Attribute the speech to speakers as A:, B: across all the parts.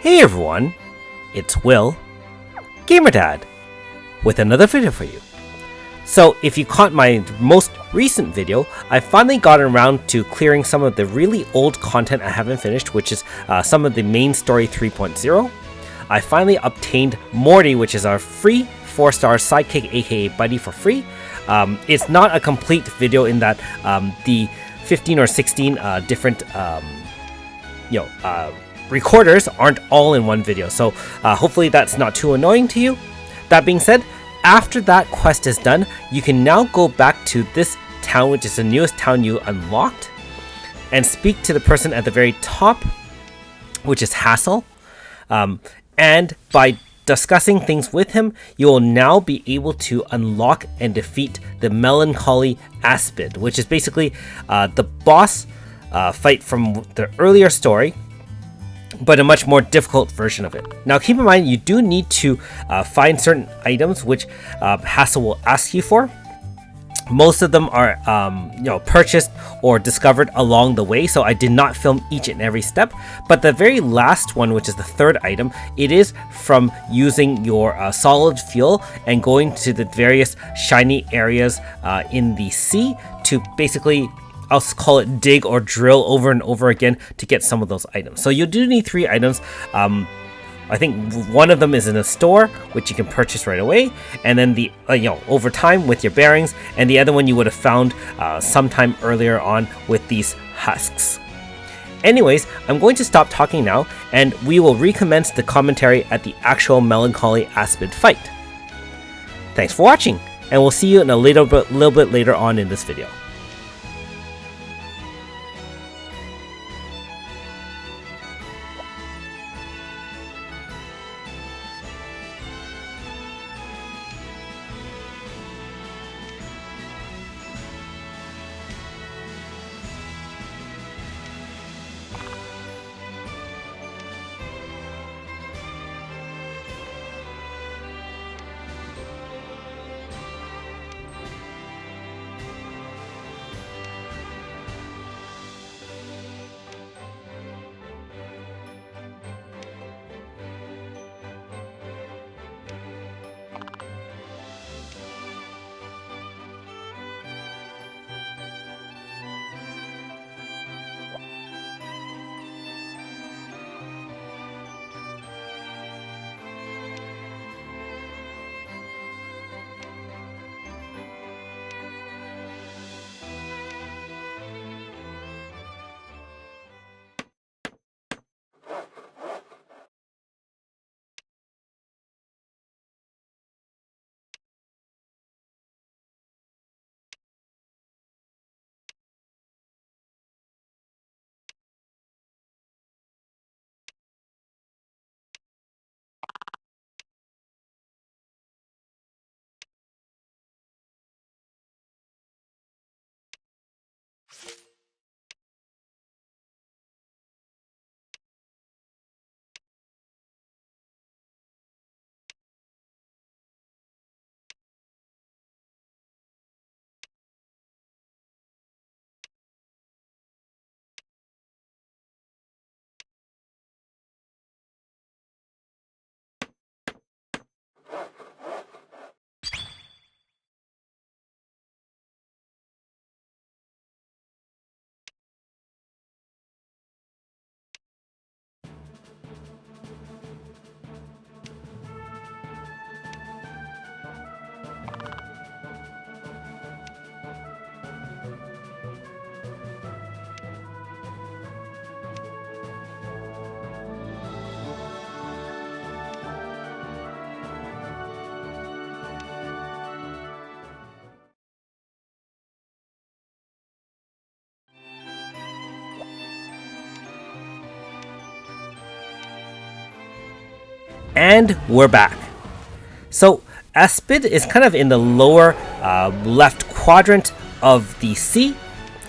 A: Hey everyone, it's Will, Gamerdad, with another video for you. So if you caught my most recent video, I finally got around to clearing some of the really old content I haven't finished, which is some of the main story 3.0. I finally obtained Morty, which is our free 4-star sidekick aka buddy for free. It's not a complete video in that the 15 or 16 different recorders aren't all in one video, so hopefully that's not too annoying to you. That being said, after that quest is done, you can now go back to this town, which is the newest town you unlocked, and speak to the person at the very top, which is Hassel. And by discussing things with him, you will now be able to unlock and defeat the Melancholy Aspid, which is basically the boss fight from the earlier story, but a much more difficult version of it. Now keep in mind, you do need to find certain items which Hassel will ask you for. Most of them are purchased or discovered along the way, so I did not film each and every step. But the very last one, which is the third item, it is from using your solid fuel and going to the various shiny areas in the sea to basically, I'll call it, dig or drill over and over again to get some of those items. So you do need 3 items. I think one of them is in a store, which you can purchase right away, and then the over time with your bearings, and the other one you would have found sometime earlier on with these husks. Anyways, I'm going to stop talking now, and we will recommence the commentary at the actual Melancholy Aspid fight. Thanks for watching, and we'll see you in a little bit later on in this video. And we're back. So Aspid is kind of in the lower left quadrant of the sea.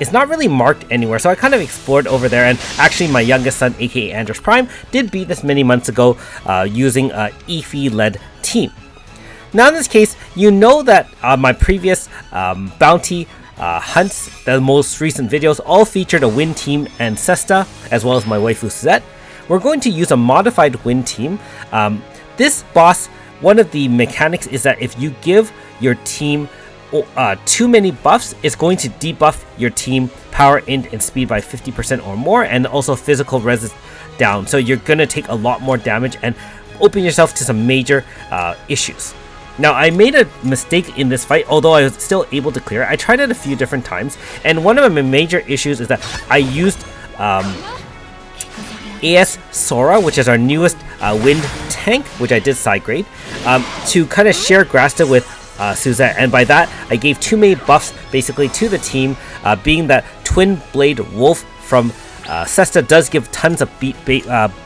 A: It's not really marked anywhere, so I kind of explored over there, and actually my youngest son, aka Andros Prime, did beat this many months ago using a Efi-led team. Now in this case, you know that my previous bounty hunts, the most recent videos, all featured a win team and Sesta, as well as my waifu Suzette. we're going to use a modified wind team. This boss, one of the mechanics is that if you give your team too many buffs, it's going to debuff your team power, int, and speed by 50% or more, and also physical resist down. So you're going to take a lot more damage and open yourself to some major issues. Now, I made a mistake in this fight, although I was still able to clear it. I tried it a few different times, and one of my major issues is that I used AS Sora, which is our newest wind tank, which I did side grade, to kind of share Grasta with Suzette, and by that I gave too many buffs basically to the team, being that Twin Blade Wolf from Sesta does give tons of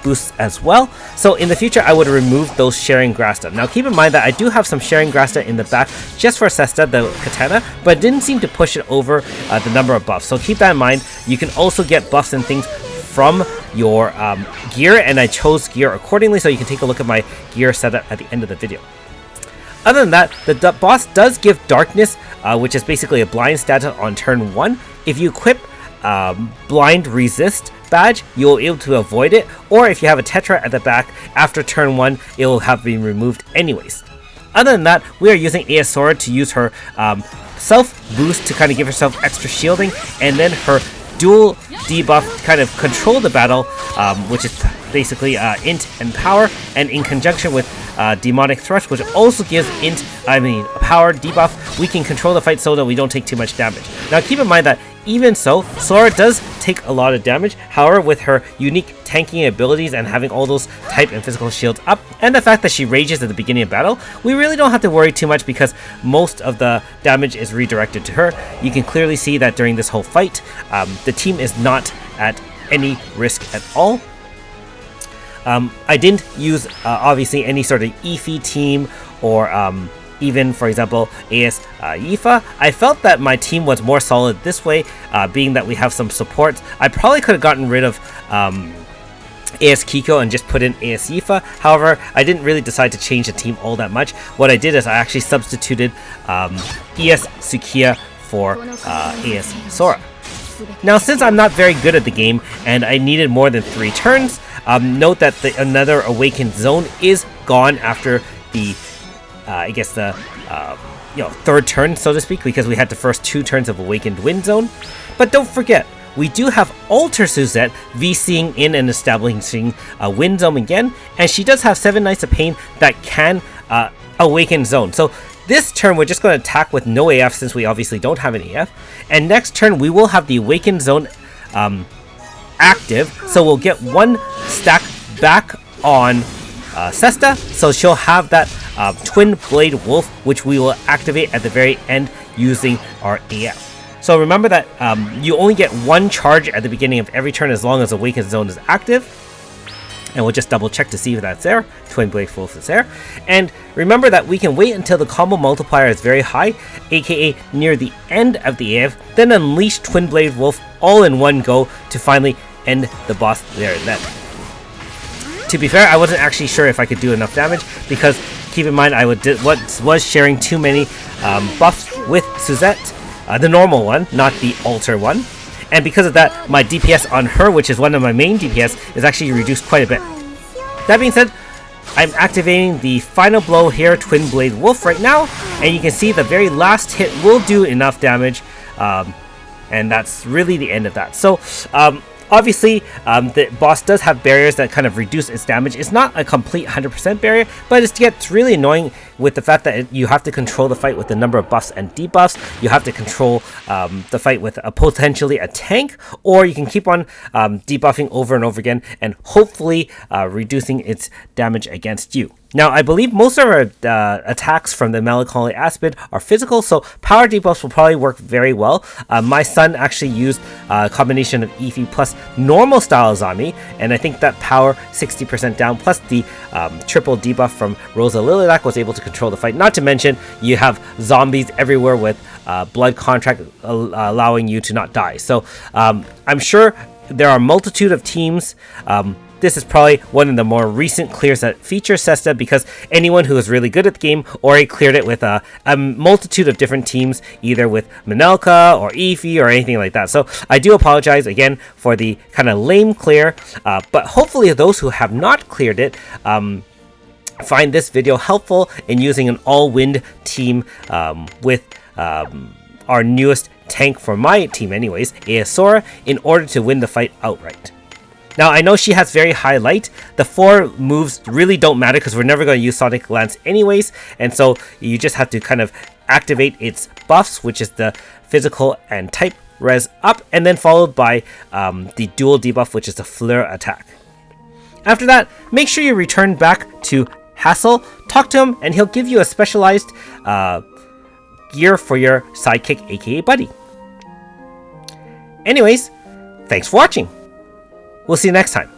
A: boosts as well. So in the future I would remove those sharing Grasta. Now keep in mind that I do have some sharing Grasta in the back just for Sesta, the katana, but it didn't seem to push it over the number of buffs. So keep that in mind. You can also get buffs and things from your gear, and I chose gear accordingly, so you can take a look at my gear setup at the end of the video. Other than that, the boss does give darkness, which is basically a blind status on turn 1. If you equip blind resist badge, you'll be able to avoid it, or if you have a tetra at the back after turn 1, it will have been removed anyways. Other than that, we are using AS Sora to use her self boost to kind of give herself extra shielding, and then her dual debuff to kind of control the battle, which is basically int and power, and in conjunction with demonic thrust, which also gives power debuff, we can control the fight so that we don't take too much damage. Now keep in mind that even so, Sora does take a lot of damage. However, with her unique tanking abilities and having all those type and physical shields up, and the fact that she rages at the beginning of battle, we really don't have to worry too much because most of the damage is redirected to her. You can clearly see that during this whole fight, the team is not at any risk at all. I didn't use obviously any sort of Efi team or even, for example, AS Yifa. I felt that my team was more solid this way, being that we have some support. I probably could have gotten rid of AS Kiko and just put in AS Yifa. However, I didn't really decide to change the team all that much. What I did is I actually substituted ES Sukiya for AS Sora. Now, since I'm not very good at the game and I needed more than 3 turns, note that another Awakened Zone is gone after the third turn, so to speak, because we had the first 2 turns of Awakened Wind Zone. But don't forget, we do have Alter Suzette VCing in and establishing a Wind Zone again, and she does have 7 Nights of Pain that can Awaken Zone. So this turn we're just going to attack with no AF since we obviously don't have an AF, and next turn we will have the Awakened Zone active, so we'll get 1 stack back on Sesta, so she'll have that Twin Blade Wolf, which we will activate at the very end using our AF. So remember that you only get 1 charge at the beginning of every turn as long as Awakened Zone is active. And we'll just double check to see if that's there. Twin Blade Wolf is there. And remember that we can wait until the combo multiplier is very high, aka near the end of the AF, then unleash Twin Blade Wolf all in one go to finally end the boss there and then. To be fair, I wasn't actually sure if I could do enough damage because keep in mind I was sharing too many buffs with Suzette, the normal one, not the alter one. And because of that, my DPS on her, which is one of my main DPS, is actually reduced quite a bit. That being said, I'm activating the final blow here, Twin Blade Wolf, right now, and you can see the very last hit will do enough damage, and that's really the end of that. So, obviously, the boss does have barriers that kind of reduce its damage. It's not a complete 100% barrier, but it gets really annoying with the fact that you have to control the fight with the number of buffs and debuffs. You have to control the fight with potentially a tank, or you can keep on debuffing over and over again and hopefully reducing its damage against you. Now, I believe most of our attacks from the Melancholy Aspid are physical, so power debuffs will probably work very well. My son actually used a combination of Efi plus normal style Zami, and I think that power 60% down plus the triple debuff from Rosa Lilac was able to control the fight. Not to mention, you have zombies everywhere with blood contract allowing you to not die. So I'm sure there are a multitude of teams this is probably one of the more recent clears that feature Sesta, because anyone who is really good at the game already cleared it with a multitude of different teams, either with Melancholy or Eevee or anything like that. So I do apologize again for the kind of lame clear, but hopefully those who have not cleared it find this video helpful in using an all-wind team with our newest tank for my team anyways, Aesora, in order to win the fight outright. Now, I know she has very high light. The 4 moves really don't matter because we're never going to use Sonic Lance anyways, and so you just have to kind of activate its buffs, which is the physical and type res up, and then followed by the dual debuff, which is the flare attack. After that, make sure you return back to Hassel, talk to him, and he'll give you a specialized gear for your sidekick, aka Buddy. Anyways, thanks for watching. We'll see you next time.